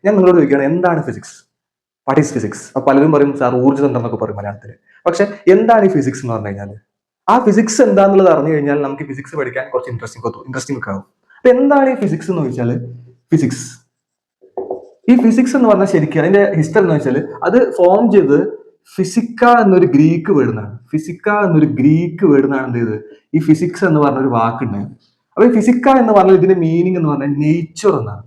ഞാൻ നിങ്ങളോട് ചോദിക്കുകയാണ്, എന്താണ് ഫിസിക്സ്? What is physics? അപ്പൊ പലരും പറയും സാർ ഊർജ്ജതന്ത്രം എന്നൊക്കെ പറയും മലയാളത്തിൽ. പക്ഷെ എന്താണ് ഈ ഫിസിക്സ് എന്ന് പറഞ്ഞു കഴിഞ്ഞാൽ, ആ ഫിസിക്സ് എന്താന്നുള്ളത് അറിഞ്ഞു കഴിഞ്ഞാൽ നമുക്ക് ഫിസിക്സ് പഠിക്കാൻ കുറച്ച് ഇൻട്രസ്റ്റിംഗ് ഒക്കെ ആവും. അപ്പൊ എന്താണ് ഈ ഫിസിക്സ് എന്ന് ചോദിച്ചാൽ, ഫിസിക്സ് ഈ ഫിസിക്സ് എന്ന് പറഞ്ഞാൽ ശരിക്കും അതിന്റെ ഹിസ്റ്ററി എന്ന് വെച്ചാൽ അത് ഫോം ചെയ്ത് ഫിസിക്ക എന്നൊരു ഗ്രീക്ക് വേർഡാണ്. ഫിസിക്ക എന്നൊരു ഗ്രീക്ക് വേർഡാണ് എന്ത് ചെയ്ത് ഈ ഫിസിക്സ് എന്ന് പറഞ്ഞ ഒരു വാക്കുണ്ടായത്. അപ്പൊ ഈ ഫിസിക്ക എന്ന് പറഞ്ഞാൽ ഇതിന്റെ മീനിങ് എന്ന് പറഞ്ഞാൽ നേച്ചർ എന്നാണ്,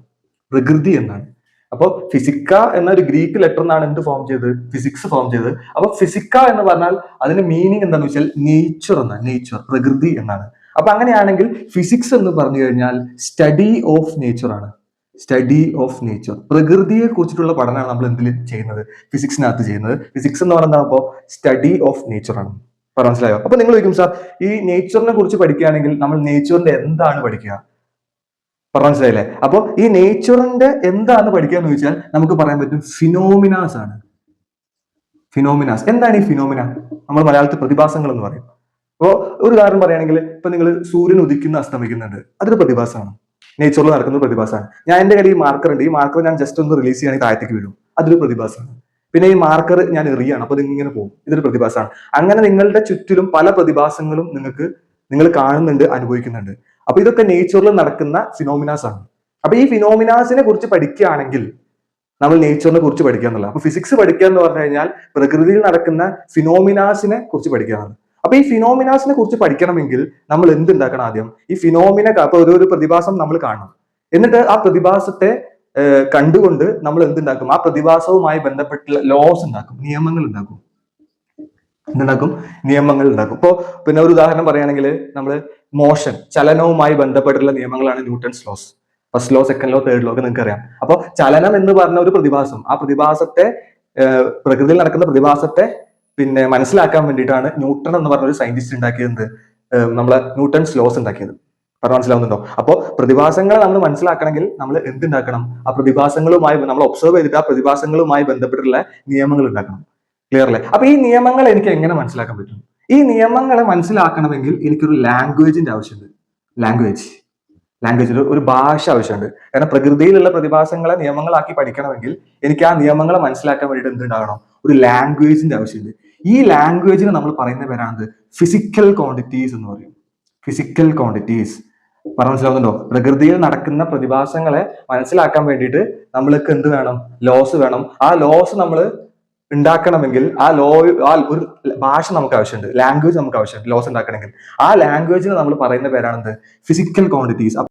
പ്രകൃതി എന്നാണ്. അപ്പൊ ഫിസിക്ക എന്ന ഒരു ഗ്രീക്ക് ലെറ്റർ എന്നാണ് എന്ത് ഫോം ചെയ്തത്, ഫിസിക്സ് ഫോം ചെയ്തത്. അപ്പൊ ഫിസിക്ക എന്ന് പറഞ്ഞാൽ അതിന്റെ മീനിങ് എന്താണെന്ന് വെച്ചാൽ നേച്ചർ എന്നാണ്, നേച്ചർ പ്രകൃതി എന്നാണ്. അപ്പൊ അങ്ങനെയാണെങ്കിൽ ഫിസിക്സ് എന്ന് പറഞ്ഞു കഴിഞ്ഞാൽ സ്റ്റഡി ഓഫ് നേച്ചർ ആണ്, സ്റ്റഡി ഓഫ് നേച്ചർ. പ്രകൃതിയെ കുറിച്ചിട്ടുള്ള പഠനമാണ് നമ്മൾ എന്തിൽ ചെയ്യുന്നത്, ഫിസിക്സിനകത്ത് ചെയ്യുന്നത്. ഫിസിക്സ് എന്ന് പറയുന്നത് അപ്പോൾ സ്റ്റഡി ഓഫ് നേച്ചർ ആണ്. മനസ്സിലായോ? അപ്പൊ നിങ്ങൾ ചോദിക്കും സാർ ഈ നേച്ചറിനെ കുറിച്ച് പഠിക്കുകയാണെങ്കിൽ നമ്മൾ നേച്ചറിന്റെ എന്താണ് പഠിക്കുക? മനസ്സിലായില്ലേ? അപ്പൊ ഈ നേച്ചറിന്റെ എന്താണ് പഠിക്കാന്ന് ചോദിച്ചാൽ നമുക്ക് പറയാൻ പറ്റും ഫിനോമിനാസ് ആണ്. ഫിനോമിനാസ് എന്താണ് ഈ ഫിനോമിന? നമ്മൾ മലയാളത്തിൽ പ്രതിഭാസങ്ങൾ എന്ന് പറയും. അപ്പോ ഒരു ഉദാഹരണം പറയുകയാണെങ്കിൽ ഇപ്പൊ നിങ്ങൾ സൂര്യൻ ഉദിക്കുന്ന അസ്തമിക്കുന്നുണ്ട്, അതൊരു പ്രതിഭാസമാണ്, നേച്ചറിൽ നടക്കുന്ന പ്രതിഭാസമാണ്. ഞാൻ എന്റെ കയ്യിൽ ഈ മാർക്കർ ഉണ്ട്, ഈ മാർക്കർ ഞാൻ ജസ്റ്റ് ഒന്ന് റിലീസ് ചെയ്യുകയാണെങ്കിൽ താഴത്തേക്ക് വീഴും, അതൊരു പ്രതിഭാസമാണ്. പിന്നെ ഈ മാർക്കർ ഞാൻ എറിയാണ്, അപ്പൊ ഇതിങ്ങനെ പോകും, ഇതൊരു പ്രതിഭാസമാണ്. അങ്ങനെ നിങ്ങളുടെ ചുറ്റിലും പല പ്രതിഭാസങ്ങളും നിങ്ങൾ കാണുന്നുണ്ട്, അനുഭവിക്കുന്നുണ്ട്. അപ്പൊ ഇതൊക്കെ നേച്ചറിൽ നടക്കുന്ന ഫിനോമിനാസ് ആണ്. അപ്പൊ ഈ ഫിനോമിനാസിനെ കുറിച്ച് പഠിക്കുകയാണെങ്കിൽ നമ്മൾ നേച്ചറിനെ കുറിച്ച് പഠിക്കുക എന്നുള്ള. അപ്പൊ ഫിസിക്സ് പഠിക്കുക എന്ന് പറഞ്ഞു കഴിഞ്ഞാൽ പ്രകൃതിയിൽ നടക്കുന്ന ഫിനോമിനാസിനെ കുറിച്ച് പഠിക്കാനാണ്. അപ്പൊ ഈ ഫിനോമിനാസിനെ കുറിച്ച് പഠിക്കണമെങ്കിൽ നമ്മൾ എന്തുണ്ടാക്കണം? ആദ്യം ഈ അപ്പൊ ഒരു പ്രതിഭാസം നമ്മൾ കാണണം, എന്നിട്ട് ആ പ്രതിഭാസത്തെ കണ്ടുകൊണ്ട് നമ്മൾ എന്തുണ്ടാക്കും? ആ പ്രതിഭാസവുമായി ബന്ധപ്പെട്ടുള്ള ലോസ് ഉണ്ടാക്കും, നിയമങ്ങൾ ഉണ്ടാക്കും. നിയമങ്ങൾ ഉണ്ടാക്കും. ഇപ്പോ പിന്നെ ഒരു ഉദാഹരണം പറയുകയാണെങ്കിൽ നമ്മൾ മോഷൻ, ചലനവുമായി ബന്ധപ്പെട്ടുള്ള നിയമങ്ങളാണ് Newton's loss. First law, second law, third law ഒക്കെ നിങ്ങൾക്ക് അറിയാം. അപ്പൊ ചലനം എന്ന് പറഞ്ഞ ഒരു പ്രതിഭാസം, ആ പ്രതിഭാസത്തെ പ്രകൃതിയിൽ നടക്കുന്ന പ്രതിഭാസത്തെ പിന്നെ മനസ്സിലാക്കാൻ വേണ്ടിയിട്ടാണ് ന്യൂട്ടൺ എന്ന് പറഞ്ഞ ഒരു സയന്റിസ്റ്റ് ഉണ്ടാക്കിയത്, നമ്മളെ ന്യൂട്ടൺസ് ലോസ് ഉണ്ടാക്കിയത്. മനസ്സിലാവുന്നുണ്ടോ? അപ്പോൾ പ്രതിഭാസങ്ങളെ നമ്മൾ മനസ്സിലാക്കണമെങ്കിൽ നമ്മൾ എന്തുണ്ടാക്കണം? ആ പ്രതിഭാസങ്ങളുമായി നമ്മൾ ഒബ്സർവ് ചെയ്തിട്ട് ആ പ്രതിഭാസങ്ങളുമായി ബന്ധപ്പെട്ടുള്ള നിയമങ്ങൾ ഉണ്ടാക്കണം. ക്ലിയർ അല്ലേ? അപ്പൊ ഈ നിയമങ്ങൾ എനിക്ക് എങ്ങനെ മനസ്സിലാക്കാൻ പറ്റും? ഈ നിയമങ്ങളെ മനസ്സിലാക്കണമെങ്കിൽ എനിക്കൊരു ലാംഗ്വേജിന്റെ ആവശ്യമുണ്ട്. ലാംഗ്വേജ് ഒരു ഭാഷ ആവശ്യമുണ്ട്. കാരണം പ്രകൃതിയിലുള്ള പ്രതിഭാസങ്ങളെ നിയമങ്ങളാക്കി പഠിക്കണമെങ്കിൽ എനിക്ക് ആ നിയമങ്ങളെ മനസ്സിലാക്കാൻ വേണ്ടിയിട്ട് എന്തുണ്ടാകണം? ഒരു ലാംഗ്വേജിന്റെ ആവശ്യമുണ്ട്. ഈ ലാംഗ്വേജിന് നമ്മൾ പറയുന്ന പേരാണ് ഫിസിക്കൽ ക്വാണ്ടിറ്റീസ് എന്ന് പറയും. ഫിസിക്കൽ ക്വാണ്ടിറ്റീസ് മനസ്സിലാവുന്നുണ്ടോ? പ്രകൃതിയിൽ നടക്കുന്ന പ്രതിഭാസങ്ങളെ മനസ്സിലാക്കാൻ വേണ്ടിയിട്ട് നമ്മൾക്ക് എന്ത് വേണം? ലോസ് വേണം. ആ ലോസ് നമ്മൾ ഉണ്ടാക്കണമെങ്കിൽ ഒരു ഭാഷ നമുക്ക് ആവശ്യമുണ്ട്, ലാംഗ്വേജ് നമുക്ക് ആവശ്യമുണ്ട് ലോസ് ഉണ്ടാക്കണമെങ്കിൽ. ആ ലാംഗ്വേജിന് നമ്മൾ പറയുന്ന പേരാണെന്ത്? Physical quantities.